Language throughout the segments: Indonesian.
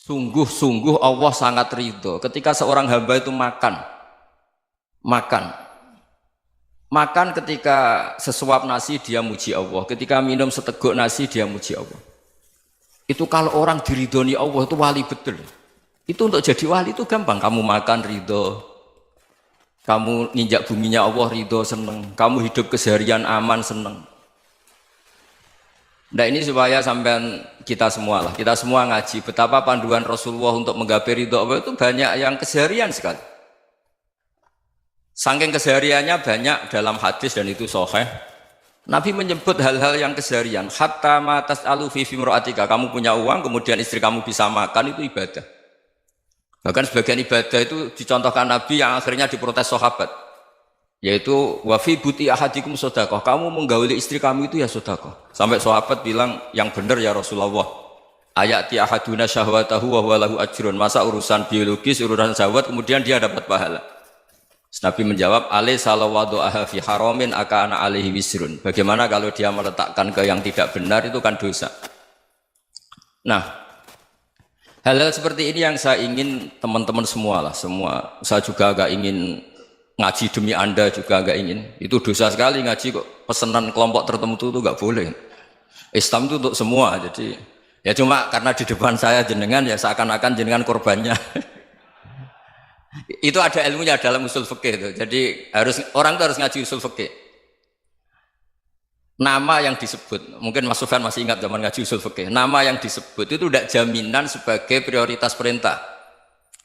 Sungguh-sungguh Allah sangat ridho ketika seorang hamba itu makan ketika sesuap nasi dia muji Allah, ketika minum seteguk nasi dia muji Allah. Itu kalau orang diridhoni Allah itu wali betul. Itu untuk jadi wali itu gampang, kamu makan ridho, kamu nginjak buminya Allah ridho seneng, kamu hidup keseharian aman seneng. Nah ini supaya sampean kita semua ngaji betapa panduan Rasulullah untuk menggapai ridho Allah itu banyak yang keseharian sekali. Saking kesehariannya banyak dalam hadis dan itu sahih. Nabi menyebut hal-hal yang keseharian. Hatta ma tas'alu fi fimra'atika, kamu punya uang kemudian istri kamu bisa makan itu ibadah. Bahkan sebagian ibadah itu dicontohkan Nabi yang akhirnya diprotes sahabat. Yaitu wa fi buti ahadikum sedekah, kamu menggauli istri kamu itu ya sedekah. Sampai sahabat bilang yang benar ya Rasulullah. Ayati ahaduna syahwatahu wa huwa lahu ajrun. Masa urusan biologis, urusan syahwat kemudian dia dapat pahala. Nabi menjawab, alaysa lawadu'aha fi haramin akana alaihi wisrun. Bagaimana kalau dia meletakkan ke yang tidak benar itu kan dosa. Nah, hal-hal seperti ini yang saya ingin teman-teman semua saya juga agak ingin ngaji demi Anda juga agak ingin. Itu dosa sekali ngaji kok pesanan kelompok tertentu itu enggak boleh. Islam itu untuk semua. Jadi ya cuma karena di depan saya jenengan ya seakan-akan jenengan korbannya. Itu ada ilmunya dalam usul fikih itu. Jadi orang itu harus ngaji usul fikih. Nama yang disebut, mungkin Mas Sufyan masih ingat zaman ngaji usul fikih. Nama yang disebut itu tidak jaminan sebagai prioritas perintah.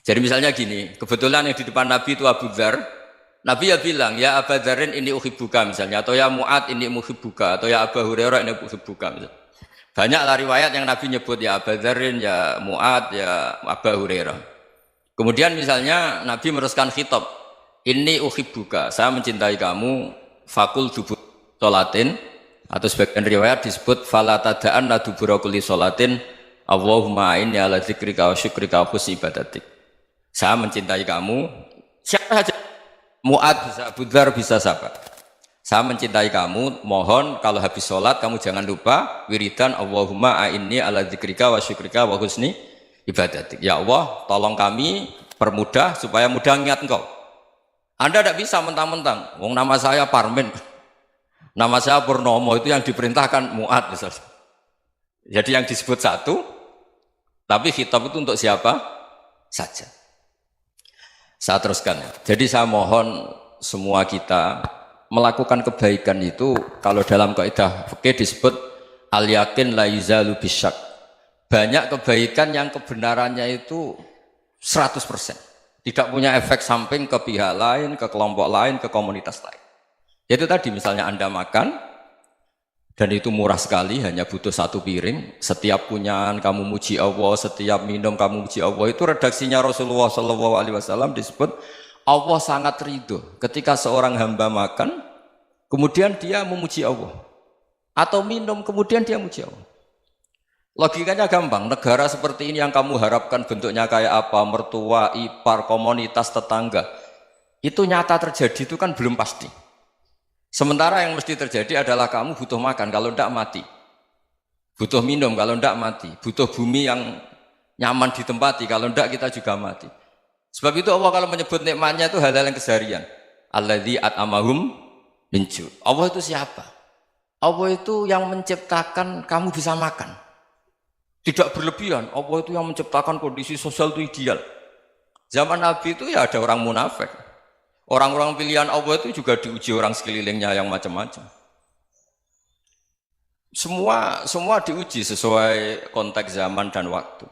Jadi misalnya gini, kebetulan yang di depan Nabi itu Abu Dzar. Nabi ya bilang, ya Aba Dzarin ini uhibbuka misalnya, atau ya Mu'ad ini muhibbuka, atau ya Aba Hurairah ini uhibbuka misalnya. Banyaklah riwayat yang Nabi nyebut ya Aba Dzarin, ya Mu'ad, ya Aba Hurairah. Kemudian misalnya Nabi meneruskan khitab, ini uhibbuka, saya mencintai kamu, fakul dubur sholatin, atau sebagian riwayat disebut fala tada'an la dubura kulli sholatin, Allahumma inni ala dzikrika wa syukrika wa husni ibadatik. Saya mencintai kamu, siapa saja. Mu'ad bisa, Abu Dzar bisa siapa? Saya mencintai kamu, mohon kalau habis sholat kamu jangan lupa wiridan Allahumma a'inni ala dzikrika wa syukrika wa husni ibadatik. Ya Allah, tolong kami permudah supaya mudah ingat engkau. Anda tidak bisa mentang-mentang, wong nama saya Parmin, nama saya Purnomo, itu yang diperintahkan Mu'ad misalnya. Jadi yang disebut satu, tapi khitab itu untuk siapa saja. Saya teruskan. Jadi saya mohon semua kita melakukan kebaikan itu kalau dalam kaidah fikih disebut al yakin la yuzalu bisyak. Banyak kebaikan yang kebenarannya itu 100%. Tidak punya efek samping ke pihak lain, ke kelompok lain, ke komunitas lain. Itu tadi misalnya Anda makan dan itu murah sekali, hanya butuh satu piring. Setiap punyaan kamu muji Allah, setiap minum kamu muji Allah. Itu redaksinya Rasulullah SAW disebut Allah sangat ridho ketika seorang hamba makan, kemudian dia memuji Allah, atau minum kemudian dia muji Allah. Logikanya gampang. Negara seperti ini yang kamu harapkan bentuknya kayak apa, mertua, ipar, komunitas, tetangga, itu nyata terjadi itu kan belum pasti. Sementara yang mesti terjadi adalah kamu butuh makan, kalau tidak mati. Butuh minum, kalau tidak mati. Butuh bumi yang nyaman ditempati, kalau tidak kita juga mati. Sebab itu Allah kalau menyebut nikmatnya itu hal-hal yang keseharian. Alladzi at'amahum min ju'. Allah itu siapa? Allah itu yang menciptakan kamu bisa makan. Tidak berlebihan. Allah itu yang menciptakan kondisi sosial itu ideal. Zaman Nabi itu ya ada orang munafik. Orang-orang pilihan Allah itu juga diuji orang sekelilingnya yang macam-macam. Semua diuji sesuai konteks zaman dan waktu.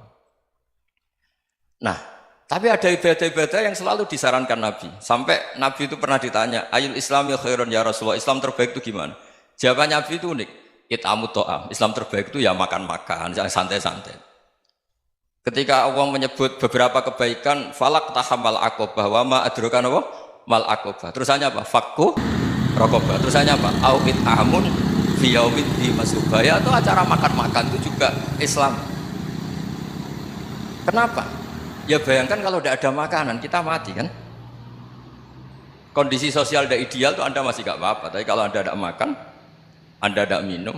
Nah, tapi ada ibadah-ibadah yang selalu disarankan Nabi. Sampai Nabi itu pernah ditanya, ayul islami khairun ya Rasulullah, Islam terbaik itu gimana? Jawaban Nabi itu unik. It'amu to'am. Islam terbaik itu ya makan-makan, yang santai-santai. Ketika Allah menyebut beberapa kebaikan, falak tahamal aqobah wa ma adrokan Allah mal aqobah. Terusannya apa? Fakku raqobah. Terusannya apa? Awit amun fi yaumid di masubaya, atau acara makan-makan itu juga Islam. Kenapa? Ya bayangkan kalau tidak ada makanan kita mati kan? Kondisi sosial tidak ideal itu Anda masih gak apa-apa, tapi kalau Anda tidak makan, Anda tidak minum,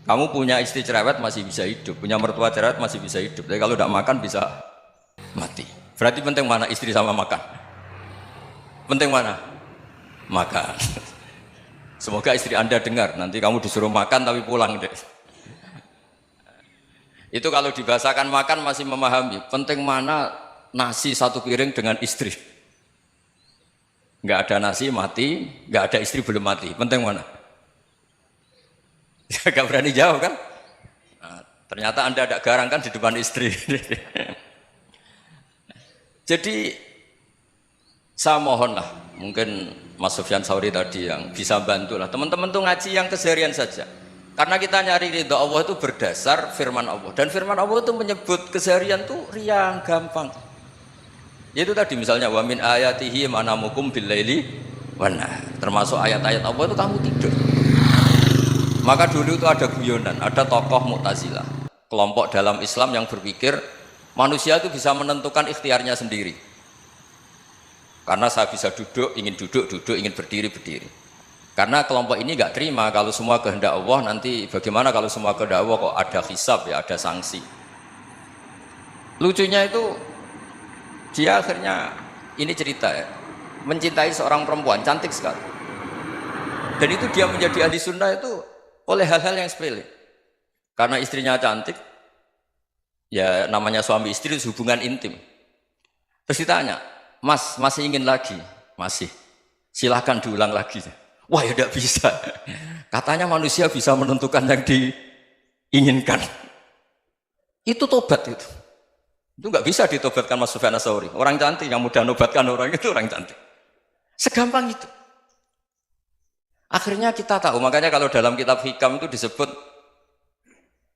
Kamu punya istri cerewet masih bisa hidup, punya mertua cerewet masih bisa hidup. Tapi kalau tidak makan bisa mati. Berarti penting mana istri sama makan? Penting mana? Makan. Semoga istri Anda dengar. Nanti kamu disuruh makan tapi pulang deh. Itu kalau dibahasakan makan masih memahami. Penting mana nasi satu piring dengan istri. Nggak ada nasi mati, nggak ada istri belum mati. Penting mana? Gak berani jawab kan? Nah, ternyata Anda ada garang kan di depan istri. Jadi saya mohonlah, mungkin Mas Sufyan Sauri tadi yang bisa bantulah teman-teman tuh ngaji yang keseharian saja. Karena kita nyari ridha Allah itu berdasar firman Allah, dan firman Allah itu menyebut keseharian tuh riang gampang. Itu tadi misalnya wa min ayatihi manamukum billaili wan nahar. Termasuk ayat-ayat Allah itu kamu tidur. Maka dulu itu ada guyonan, ada tokoh Mu'tazilah, kelompok dalam Islam yang berpikir manusia itu bisa menentukan ikhtiarnya sendiri. Karena saya bisa duduk, ingin berdiri, berdiri. Karena kelompok ini nggak terima kalau semua kehendak Allah, nanti bagaimana kalau semua kehendak Allah kok ada hisab ya, ada sanksi. Lucunya itu dia akhirnya, ini cerita ya, mencintai seorang perempuan cantik sekali. Dan itu dia menjadi ahli sunnah itu oleh hal-hal yang sepele. Karena istrinya cantik, ya namanya suami istri hubungan intim. Terus ditanya, Mas, masih ingin lagi? Masih. Silahkan diulang lagi. Wah ya tidak bisa. Katanya manusia bisa menentukan yang diinginkan. Itu tobat itu. Itu nggak bisa ditobatkan Mas Sufyan Ats-Tsauri. Orang cantik yang mudah nobatkan orang itu orang cantik. Segampang itu. Akhirnya kita tahu, makanya kalau dalam kitab Hikam itu disebut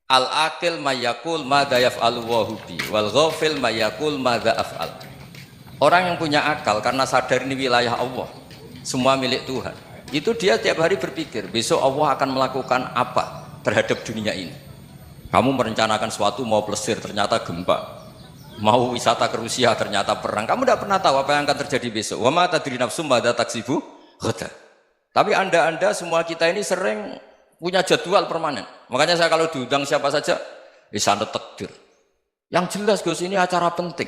al-aqil mayyakul madza yaf'alu wa hubi wal ghafil mayyakul madza af'al. Orang yang punya akal karena sadar ini wilayah Allah, semua milik Tuhan. Itu dia tiap hari berpikir, besok Allah akan melakukan apa terhadap dunia ini. Kamu merencanakan suatu mau plesir, ternyata gempa. Mau wisata ke Rusia, ternyata perang. Kamu tidak pernah tahu apa yang akan terjadi besok. Wa ma tadri nafsum madza taksibu ghadan. Tapi anda semua kita ini sering punya jadwal permanen. Makanya saya kalau diundang siapa saja, sana takdir. Yang jelas Gus ini acara penting.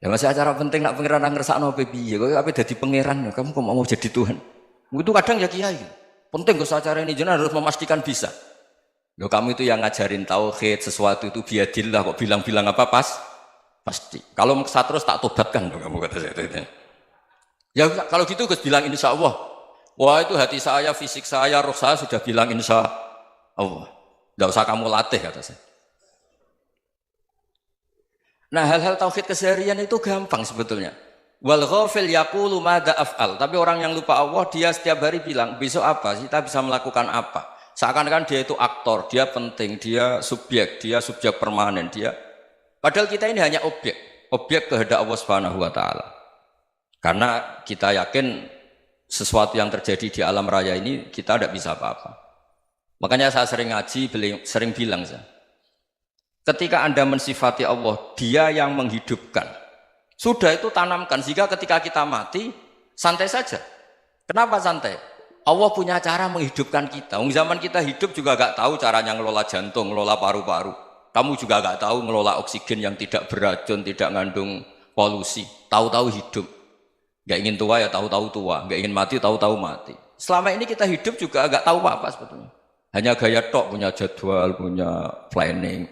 Ya masih acara penting nak pangeran ngersakno piye? Kok ape dadi pangeran? Kamu kok mau jadi Tuhan? Itu kadang ya kiai. Penting Gus acara ini jenengan harus memastikan bisa. Loh kamu itu yang ngajarin tauhid, sesuatu itu biadillah kok bilang-bilang apa pasti. Kalau saya terus tak tobatkan loh kamu kata saya. Ya kalau gitu Gus bilang insya Allah. Wah itu hati saya, fisik saya, roh saya sudah bilang insya Allah. Tidak usah kamu latih kata saya. Nah hal-hal tauhid keseharian itu gampang sebetulnya. Wal ghafil yaqulu madza af'al. Tapi orang yang lupa Allah dia setiap hari bilang besok apa? Kita bisa melakukan apa? Seakan-akan dia itu aktor, dia penting, dia subjek permanen, dia. Padahal kita ini hanya objek kehendak Allah Subhanahu wa taala. Karena kita yakin sesuatu yang terjadi di alam raya ini kita tidak bisa apa-apa. Makanya saya sering ngaji, sering bilang saya, ketika Anda mensifati Allah, dia yang menghidupkan. Sudah itu tanamkan, sehingga ketika kita mati, santai saja. Kenapa santai? Allah punya cara menghidupkan kita. Zaman kita hidup juga gak tahu caranya ngelola jantung, ngelola paru-paru. Kamu juga gak tahu ngelola oksigen yang tidak beracun, tidak ngandung polusi. Tahu-tahu hidup. Gak ingin tua ya tahu-tahu tua, gak ingin mati tahu-tahu mati. Selama ini kita hidup juga gak tahu apa-apa sebetulnya. Hanya gaya tok, punya jadwal, punya planning.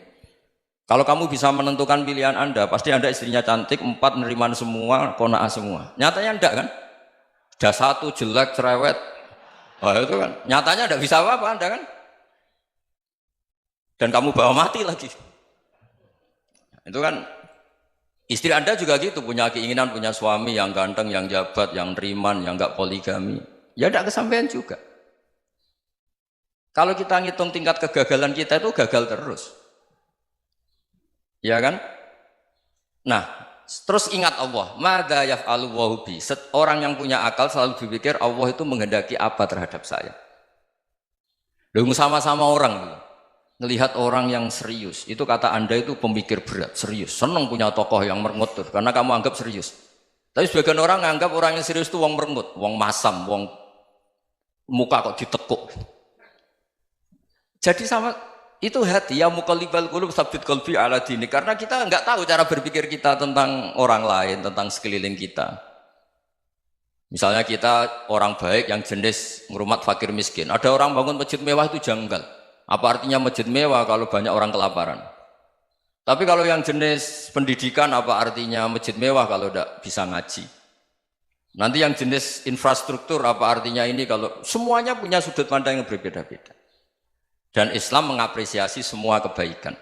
Kalau kamu bisa menentukan pilihan Anda, pasti Anda istrinya cantik, 4 neriman semua, kona'ah semua. Nyatanya enggak kan? Ada 1 jelek, cerewet. Oh itu kan, nyatanya enggak bisa apa-apa Anda kan? Dan kamu bawa mati lagi. Itu kan, istri Anda juga gitu, punya keinginan, punya suami yang ganteng, yang jabat, yang neriman, yang enggak poligami. Ya enggak kesampaian juga. Kalau kita ngitung tingkat kegagalan kita itu gagal terus. Ya kan? Nah, terus ingat Allah, madza yaf'alu wa bi. Orang yang punya akal selalu berpikir Allah itu menghendaki apa terhadap saya. Lalu sama-sama orang melihat orang yang serius, itu kata Anda itu pemikir berat, serius, senang punya tokoh yang merengut karena kamu anggap serius. Tapi sebagian orang anggap orang yang serius itu wong merengut, wong masam, wong muka kok ditekuk. Jadi sama Itu hati, ya muqallibal qulub tsabbit qalbi ala dini. Karena kita nggak tahu cara berpikir kita tentang orang lain, tentang sekeliling kita. Misalnya kita orang baik yang jenis ngurmat fakir miskin. Ada orang bangun masjid mewah itu janggal. Apa artinya masjid mewah kalau banyak orang kelaparan? Tapi kalau yang jenis pendidikan apa artinya masjid mewah kalau tidak bisa ngaji? Nanti yang jenis infrastruktur apa artinya ini kalau semuanya punya sudut pandang yang berbeda-beda. Dan Islam mengapresiasi semua kebaikan.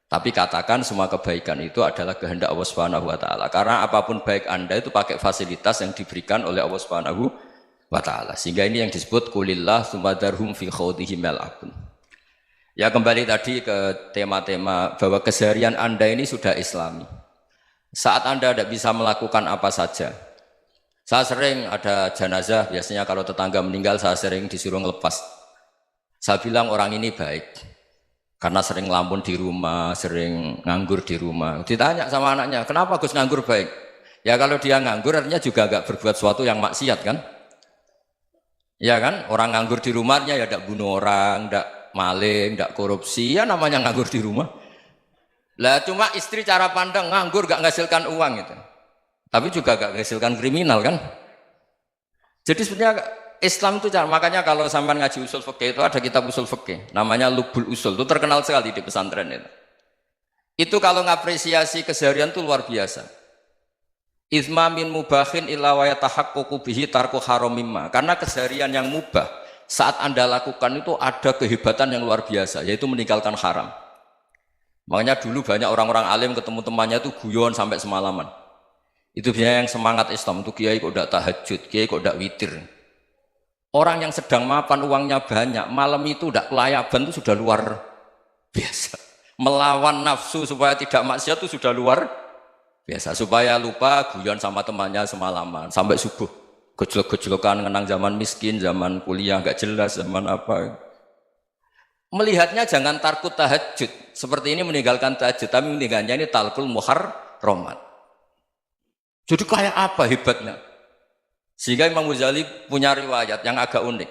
Tapi katakan semua kebaikan itu adalah kehendak Allah Subhanahu wa taala. Karena apapun baik Anda itu pakai fasilitas yang diberikan oleh Allah Subhanahu wa taala. Sehingga ini yang disebut qulillah tsumadarhum fi khawdihim yal'abun. Ya kembali tadi ke tema-tema bahwa keseharian Anda ini sudah Islami. Saat Anda tidak bisa melakukan apa saja. Saya sering ada jenazah, biasanya kalau tetangga meninggal saya sering disuruh ngelepas. Saya bilang orang ini baik karena sering ngelamun di rumah, sering nganggur di rumah. Ditanya sama anaknya, kenapa Gus nganggur baik? Ya kalau dia nganggur artinya juga agak berbuat sesuatu yang maksiat kan? Ya kan? Orang nganggur di rumahnya ya tidak bunuh orang, tidak maling, tidak korupsi, ya namanya nganggur di rumah. Lah cuma istri cara pandang nganggur gak menghasilkan uang itu. Tapi juga gak menghasilkan kriminal kan? Jadi sebenarnya Islam itu makanya kalau sampai ngaji usul fikih itu ada kitab usul fikih namanya Lubul Usul, itu terkenal sekali di pesantren itu. Itu kalau ngapresiasi keseharian itu luar biasa. Izma min mubahin illa wa yatahaqqaqu bihi tarku haramimma. Karena keseharian yang mubah saat Anda lakukan itu ada kehebatan yang luar biasa, yaitu meninggalkan haram. Makanya dulu banyak orang-orang alim ketemu temannya itu guyon sampai semalaman. Itu biasanya yang semangat Islam itu kiai kok tidak tahajud, kiai kok tidak witir. Orang yang sedang mapan uangnya banyak, malam itu tidak kelayaban itu sudah luar biasa. Melawan nafsu supaya tidak maksiat itu sudah luar biasa. Supaya lupa guyon sama temannya semalaman sampai subuh. Gejlok-gejlokan ngenang zaman miskin, zaman kuliah nggak jelas, zaman apa. Melihatnya jangan tarkut tahajud. Seperti ini meninggalkan tahajud, tapi meninggalkannya ini talkul muharramat. Jadi kayak apa hebatnya? Sehingga Imam Ghazali punya riwayat yang agak unik.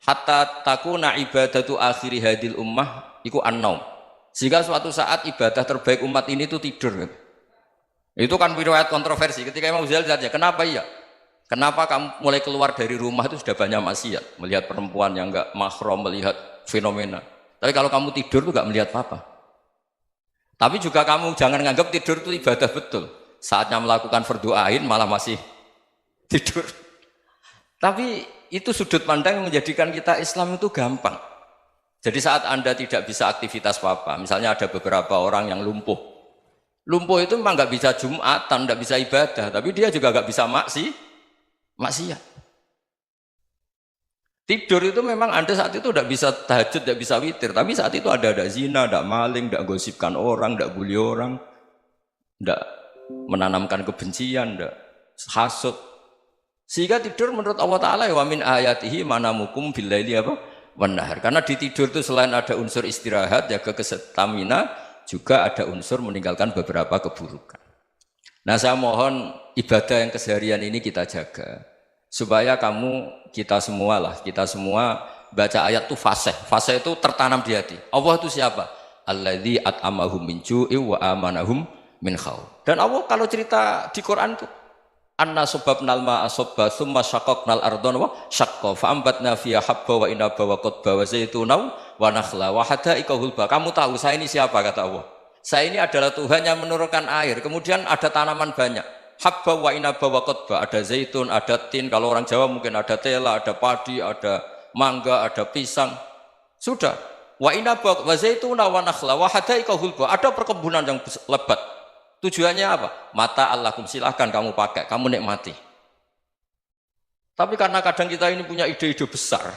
Hatta takuna ibadatu akhiri hadil ummah iku an-naum. Sehingga suatu saat ibadah terbaik umat ini itu tidur. Itu kan riwayat kontroversi. Ketika Imam Ghazali tanya, kenapa iya? Kenapa kamu mulai keluar dari rumah itu sudah banyak maksiat? Melihat perempuan yang enggak mahram, melihat fenomena. Tapi kalau kamu tidur itu enggak melihat apa-apa. Tapi juga kamu jangan menganggap tidur itu ibadah betul. Saatnya melakukan fardu ain malah masih tidur. Tapi itu sudut pandang yang menjadikan kita Islam itu gampang. Jadi saat Anda tidak bisa aktivitas apa-apa, misalnya ada beberapa orang yang lumpuh. Lumpuh itu memang nggak bisa Jumatan, nggak bisa ibadah, tapi dia juga nggak bisa maksiat. Tidur itu memang Anda saat itu tidak bisa tahajud, tidak bisa witir, tapi saat itu ada zina, ada maling, tidak gosipkan orang, tidak bully orang, tidak menanamkan kebencian, tidak hasud. Sehingga tidur menurut Allah Ta'ala wa min ayatihi manamukum billaili apa? Wan-nahar. Karena di tidur itu selain ada unsur istirahat, jaga kestamina, juga ada unsur meninggalkan beberapa keburukan. Nah saya mohon ibadah yang keseharian ini kita jaga. Supaya kita semua baca ayat itu fasih. Fasih itu tertanam di hati. Allah itu siapa? Alladzi at'amahum min ju'i wa amanahum min khauf. Dan Allah kalau cerita di Quran itu anna subabnal ma'a subba thumma syaqaqnal ardon wa syaqqa fa'ambatna fiha habba wa inaba wa qadba wa zaituna wa nakhla wa hadaika hulba. Kamu tahu saya ini siapa, kata Allah. Saya ini adalah Tuhan yang menurunkan air, kemudian ada tanaman banyak. Habba wa inaba wa qadba, ada zaitun, ada tin, kalau orang Jawa mungkin ada tela, ada padi, ada mangga, ada pisang. Sudah. Wa inaba wa zaituna wa nakhla wa hadaika hulba. Ada perkebunan yang lebat. Tujuannya apa? Mata Allahkum, silahkan kamu pakai, kamu nikmati. Tapi karena kadang kita ini punya ide-ide besar.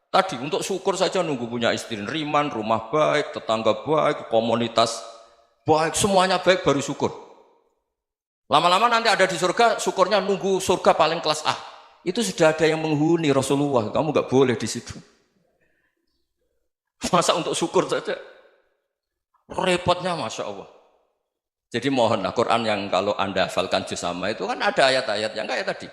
Tadi untuk syukur saja nunggu punya istri riman, rumah baik, tetangga baik, komunitas baik, semuanya baik baru syukur. Lama-lama nanti ada di surga, syukurnya nunggu surga paling kelas A. Itu sudah ada yang menghuni Rasulullah, kamu nggak boleh di situ. Masa untuk syukur saja? Repotnya Masya Allah. Jadi mohonlah Quran yang kalau Anda hafalkan juz sama itu kan ada ayat-ayat yang kayak tadi.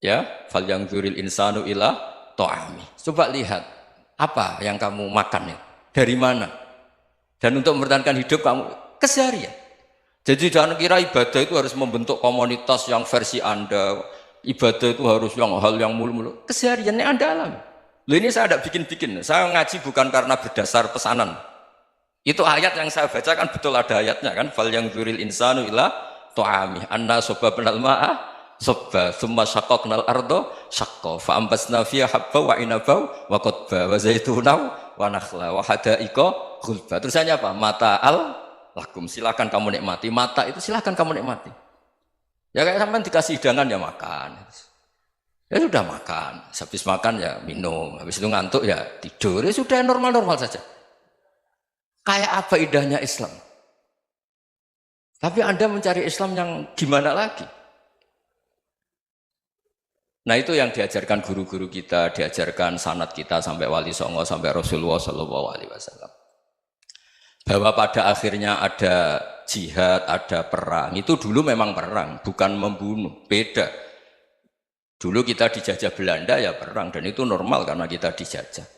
Ya, fal yang dzuril insanu ila ta'ami. Coba lihat Apa yang kamu makan ya? Dari mana? Dan untuk mempertahankan hidup kamu keseharian. Jadi jangan kira ibadah itu harus membentuk komunitas yang versi Anda. Ibadah itu harus yang hal yang mulu-mulu. Kesehariannya Anda alami. Loh ini saya tidak bikin-bikin. Saya ngaji bukan karena berdasar pesanan. Itu ayat yang saya bacakan betul ada ayatnya kan. Fal yang dzuril insanu ila tu'ami anna sababnal ma'a sabba thumma syaqqaqnal ardo syaqqa fa ambasna fiha habba wa inaba wa qadba wa zaituna wa nakhla wa hada'iqa ghulba. Terusannya apa? Mata'al lakum, silakan kamu nikmati. Mata itu silakan kamu nikmati. Ya kayak sampean dikasih hidangan ya makan. Ya sudah makan, habis makan ya minum, habis itu ngantuk ya tidur. Ya sudah normal-normal saja. Kayak apa indahnya Islam? Tapi Anda mencari Islam yang gimana lagi? Nah itu yang diajarkan guru-guru kita, diajarkan sanad kita sampai Wali Songo, sampai Rasulullah SAW. Bahwa pada akhirnya ada jihad, ada perang. Itu dulu memang perang, bukan membunuh, beda. Dulu kita dijajah Belanda ya perang, dan itu normal karena kita dijajah.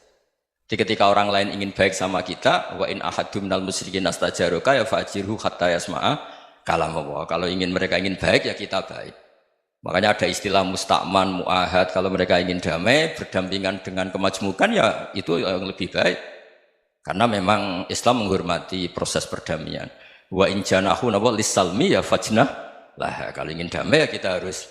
Jadi ketika orang lain ingin baik sama kita, wa in ahadum minal musyrikin astajaruka ya fa'jirhu hatta yasma'a kalam Allah. Kalau mereka ingin baik ya kita baik. Makanya ada istilah musta'man, mu'ahad. Kalau mereka ingin damai, berdampingan dengan kemajmukan ya itu yang lebih baik. Karena memang Islam menghormati proses perdamaian. Wa in janahu lis-salmi ya fajnah lah. Kalau ingin damai ya kita harus